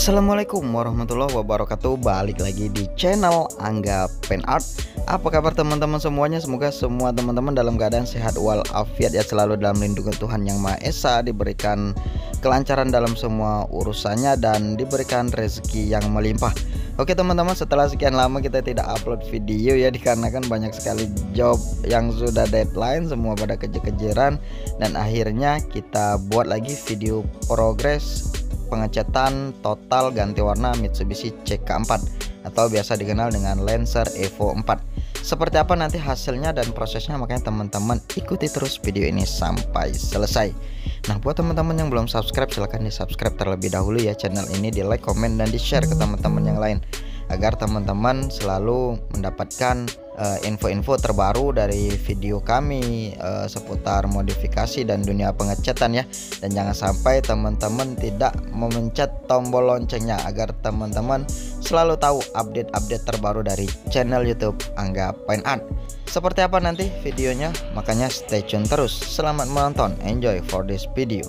Assalamualaikum warahmatullahi wabarakatuh. Balik lagi di channel Angga Pen Art. Apa kabar teman-teman semuanya? Semoga semua teman-teman dalam keadaan sehat walafiat ya, selalu dalam lindungan Tuhan Yang Maha Esa, diberikan kelancaran dalam semua urusannya dan diberikan rezeki yang melimpah. Oke teman-teman, setelah sekian lama kita tidak upload video ya, dikarenakan banyak sekali job yang sudah deadline, semua pada kejar-kejaran, dan akhirnya kita buat lagi video progres pengecatan total ganti warna Mitsubishi CK4 atau biasa dikenal dengan Lancer Evo 4. Seperti apa nanti hasilnya dan prosesnya, makanya teman-teman ikuti terus video ini sampai selesai. Nah, buat teman-teman yang belum subscribe, silahkan di subscribe terlebih dahulu ya channel ini, di like, komen, dan di share ke teman-teman yang lain agar teman-teman selalu mendapatkan info-info terbaru dari video kami seputar modifikasi dan dunia pengecatan ya. Dan jangan sampai teman-teman tidak memencet tombol loncengnya agar teman-teman selalu tahu update-update terbaru dari channel YouTube Angga Pen Art. Seperti apa nanti videonya, makanya stay tune terus. Selamat menonton, enjoy for this video.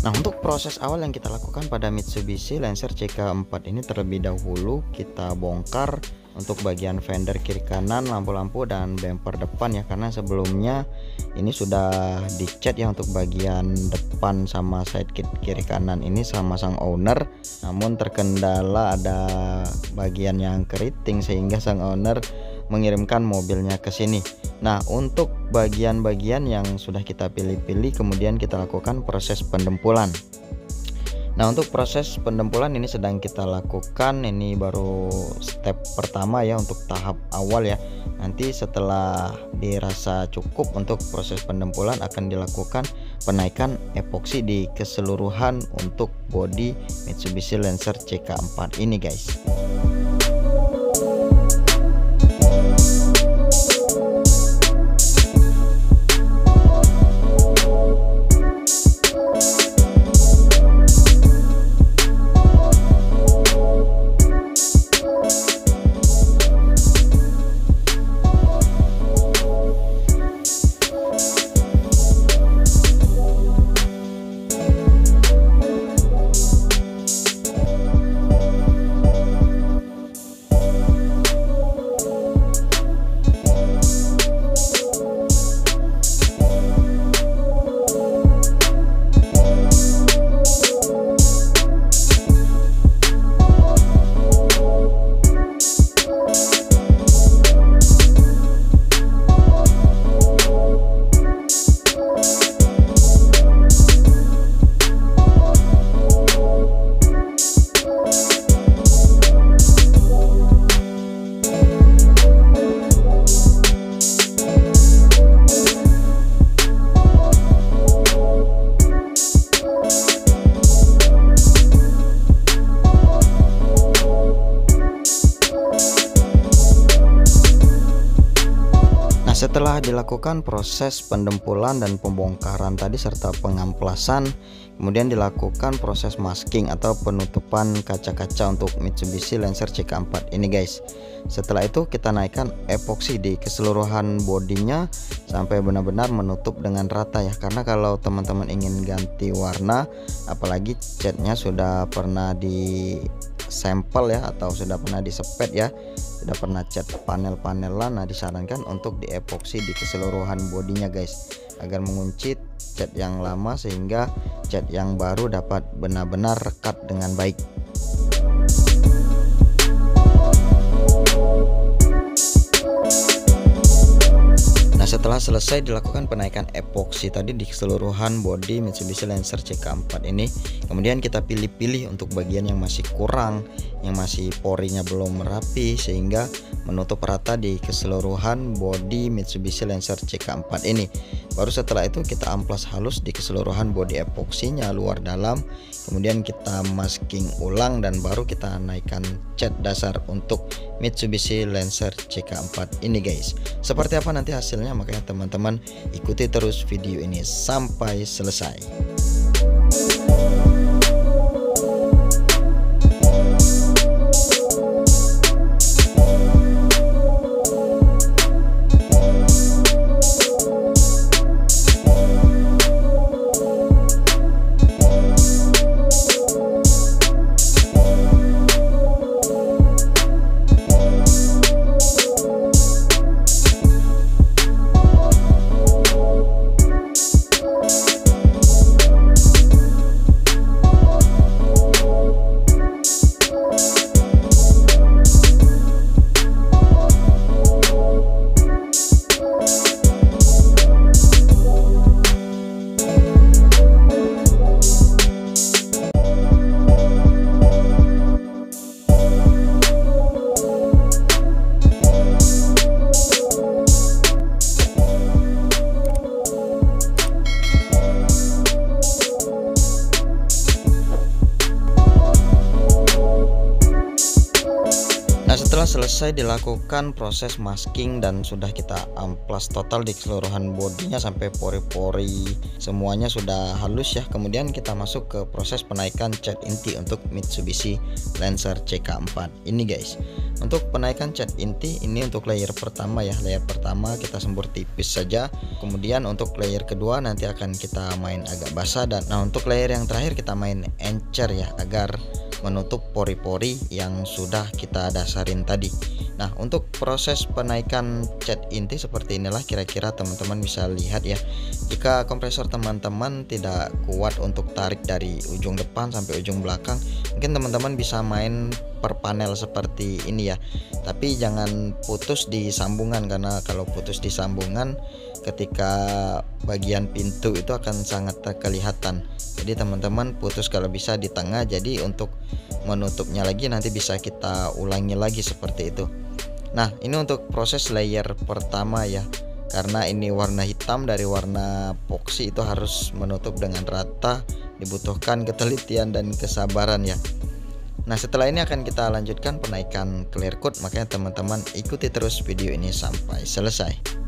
Nah, untuk proses awal yang kita lakukan pada Mitsubishi Lancer CK4 ini, terlebih dahulu kita bongkar untuk bagian fender kiri kanan, lampu-lampu, dan bumper depan ya, karena sebelumnya ini sudah dicat ya untuk bagian depan sama side kit kiri kanan ini sama sang owner, namun terkendala ada bagian yang keriting sehingga sang owner mengirimkan mobilnya ke sini. Nah, untuk bagian-bagian yang sudah kita pilih-pilih, kemudian kita lakukan proses pendempulan. Nah, untuk proses pendempulan ini sedang kita lakukan, ini baru step pertama ya, untuk tahap awal ya. Nanti setelah dirasa cukup untuk proses pendempulan, akan dilakukan penaikan epoksi di keseluruhan untuk bodi Mitsubishi Lancer CK4 ini guys. Setelah dilakukan proses pendempulan dan pembongkaran tadi serta pengamplasan, kemudian dilakukan proses masking atau penutupan kaca-kaca untuk Mitsubishi Lancer CK4 ini guys. Setelah itu kita naikkan epoksi di keseluruhan bodinya sampai benar-benar menutup dengan rata ya, karena kalau teman-teman ingin ganti warna, apalagi catnya sudah pernah di sampel ya, atau sudah pernah disepet ya, sudah pernah cat panel-panelan, nah disarankan untuk di epoksi di keseluruhan bodinya guys, agar mengunci cat yang lama sehingga cat yang baru dapat benar-benar rekat dengan baik. Nah, Nah, setelah selesai dilakukan penaikan epoksi tadi di keseluruhan bodi Mitsubishi Lancer CK4 ini, kemudian kita pilih-pilih untuk bagian yang masih kurang, yang masih porinya belum rapi, sehingga menutup rata di keseluruhan bodi Mitsubishi Lancer CK4 ini. Baru setelah itu kita amplas halus di keseluruhan bodi epoksinya luar dalam, kemudian kita masking ulang dan baru kita naikkan cat dasar untuk Mitsubishi Lancer CK4 ini guys. Seperti apa nanti hasilnya, makanya teman-teman ikuti terus video ini sampai selesai. Setelah selesai dilakukan proses masking dan sudah kita amplas total di keseluruhan bodinya sampai pori-pori semuanya sudah halus ya, kemudian kita masuk ke proses penaikan cat inti untuk Mitsubishi Lancer CK4 ini guys. Untuk penaikan cat inti ini untuk layer pertama ya, layer pertama kita sembur tipis saja, kemudian untuk layer kedua nanti akan kita main agak basah, dan untuk layer yang terakhir kita main encer ya, agar menutup pori-pori yang sudah kita dasarin tadi. Nah, untuk proses penaikan cat inti seperti inilah kira-kira teman-teman bisa lihat ya. Jika kompresor teman-teman tidak kuat untuk tarik dari ujung depan sampai ujung belakang, mungkin teman-teman bisa main per panel seperti ini ya. Tapi jangan putus di sambungan, karena kalau putus di sambungan ketika bagian pintu itu akan sangat kelihatan. Jadi teman-teman putus kalau bisa di tengah, jadi untuk menutupnya lagi nanti bisa kita ulangi lagi seperti itu. Nah, ini untuk proses layer pertama ya, karena ini warna hitam dari warna epoksi itu harus menutup dengan rata, dibutuhkan ketelitian dan kesabaran ya. Nah, setelah ini akan kita lanjutkan penaikan clear coat, makanya teman-teman ikuti terus video ini sampai selesai.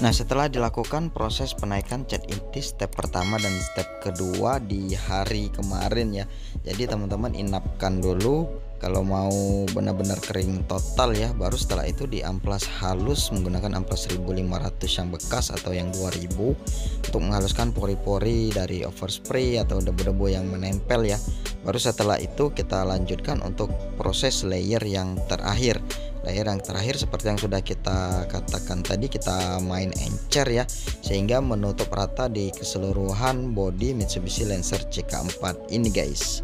Nah, setelah dilakukan proses penaikan cat inti step pertama dan step kedua di hari kemarin ya, jadi teman-teman inapkan dulu kalau mau benar-benar kering total ya, baru setelah itu diamplas halus menggunakan amplas 1500 yang bekas atau yang 2000 untuk menghaluskan pori-pori dari overspray atau debu-debu yang menempel ya. Baru setelah itu kita lanjutkan untuk proses layer yang terakhir. Layer yang terakhir seperti yang sudah kita katakan tadi, kita main encer ya, sehingga menutup rata di keseluruhan bodi Mitsubishi Lancer CK4 ini guys.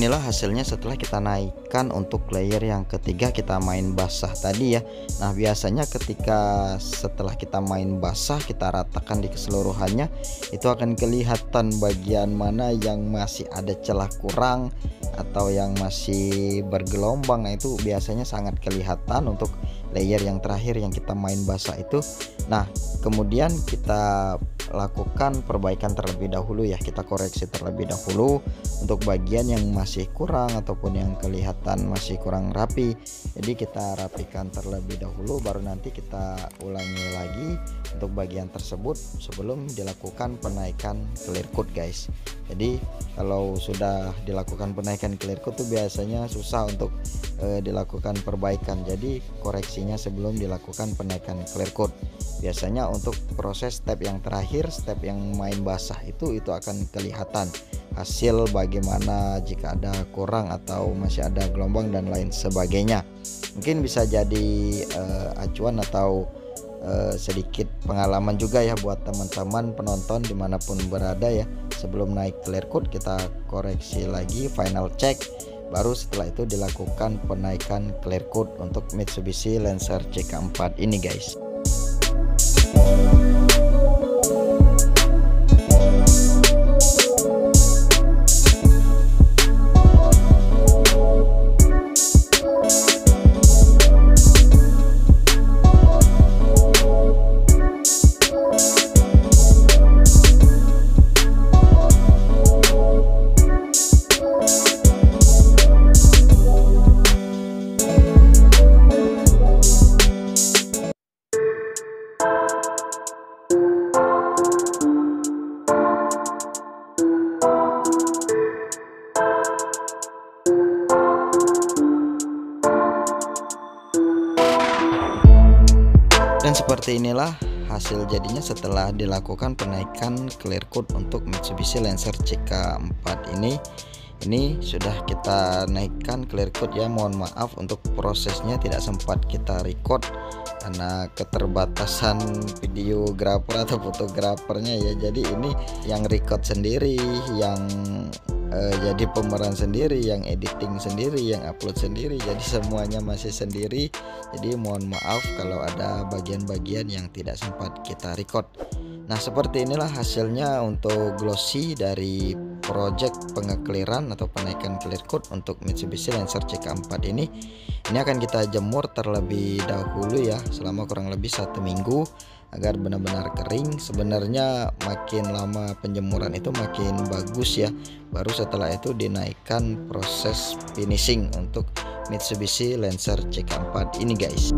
inilah hasilnya setelah kita naikkan untuk layer yang ketiga, kita main basah tadi ya. Nah biasanya ketika setelah kita main basah, kita ratakan di keseluruhannya, itu akan kelihatan bagian mana yang masih ada celah kurang atau yang masih bergelombang. Nah itu biasanya sangat kelihatan untuk layer yang terakhir yang kita main basah itu. Nah kemudian kita lakukan perbaikan terlebih dahulu ya, kita koreksi terlebih dahulu untuk bagian yang masih kurang ataupun yang kelihatan masih kurang rapi. Jadi kita rapikan terlebih dahulu, baru nanti kita ulangi lagi untuk bagian tersebut sebelum dilakukan penaikan clear coat guys. Jadi kalau sudah dilakukan penaikan clear coat tuh biasanya susah untuk dilakukan perbaikan, jadi koreksinya sebelum dilakukan penaikan clear coat. Biasanya untuk proses step yang terakhir, step yang main basah itu akan kelihatan hasil bagaimana jika ada kurang atau masih ada gelombang dan lain sebagainya. Mungkin bisa jadi acuan atau sedikit pengalaman juga ya buat teman-teman penonton dimanapun berada ya. Sebelum naik clear coat kita koreksi lagi, final check, baru setelah itu dilakukan penaikan clear coat untuk Mitsubishi Lancer CK4 ini guys. Dan seperti inilah hasil jadinya setelah dilakukan penaikan clear coat untuk Mitsubishi Lancer CK4 ini. Ini sudah kita naikkan clear coat ya. Mohon maaf untuk prosesnya tidak sempat kita record karena keterbatasan videografer atau fotografernya ya. Jadi ini yang record sendiri, yang jadi pemeran sendiri, yang editing sendiri, yang upload sendiri, jadi semuanya masih sendiri. Jadi mohon maaf kalau ada bagian-bagian yang tidak sempat kita record. Nah seperti inilah hasilnya untuk glossy dari project pengekliran atau penaikan clear coat untuk Mitsubishi Lancer CK4 ini. Ini akan kita jemur terlebih dahulu ya selama kurang lebih 1 minggu agar benar-benar kering. Sebenarnya makin lama penjemuran itu makin bagus ya. Baru setelah itu dinaikkan proses finishing untuk Mitsubishi Lancer CK4 ini guys.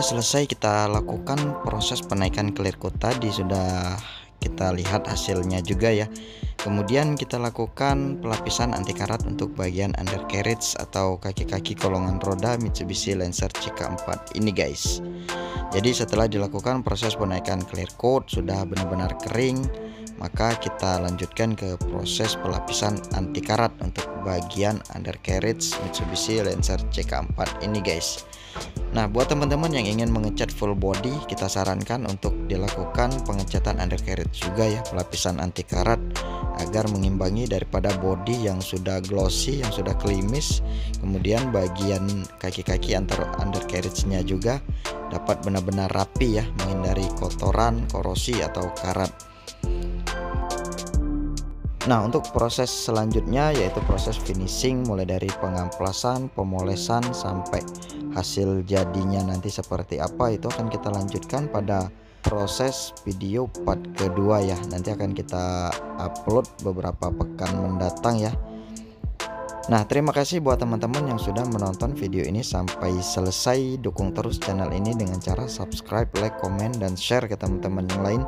selesai kita lakukan proses penaikan clear coat tadi, sudah kita lihat hasilnya juga ya. Kemudian kita lakukan pelapisan anti karat untuk bagian undercarriage atau kaki-kaki kolongan roda Mitsubishi Lancer CK4 ini guys. Jadi setelah dilakukan proses penaikan clear coat sudah benar-benar kering, maka kita lanjutkan ke proses pelapisan anti karat untuk bagian undercarriage Mitsubishi Lancer CK4 ini guys. Nah, buat teman-teman yang ingin mengecat full body, kita sarankan untuk dilakukan pengecatan undercarriage juga ya, pelapisan anti karat, agar mengimbangi daripada body yang sudah glossy, yang sudah klimis. Kemudian bagian kaki-kaki antara undercarriage-nya juga dapat benar-benar rapi ya, menghindari kotoran, korosi atau karat. Nah, untuk proses selanjutnya yaitu proses finishing, mulai dari pengamplasan, pemolesan sampai hasil jadinya nanti seperti apa, itu akan kita lanjutkan pada proses video part kedua ya. Nanti akan kita upload beberapa pekan mendatang ya. Nah, terima kasih buat teman-teman yang sudah menonton video ini sampai selesai. Dukung terus channel ini dengan cara subscribe, like, komen, dan share ke teman-teman yang lain.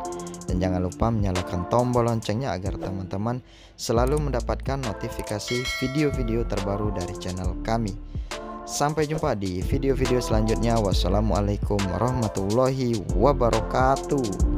Dan jangan lupa menyalakan tombol loncengnya agar teman-teman selalu mendapatkan notifikasi video-video terbaru dari channel kami. Sampai jumpa di video-video selanjutnya. Wassalamualaikum warahmatullahi wabarakatuh.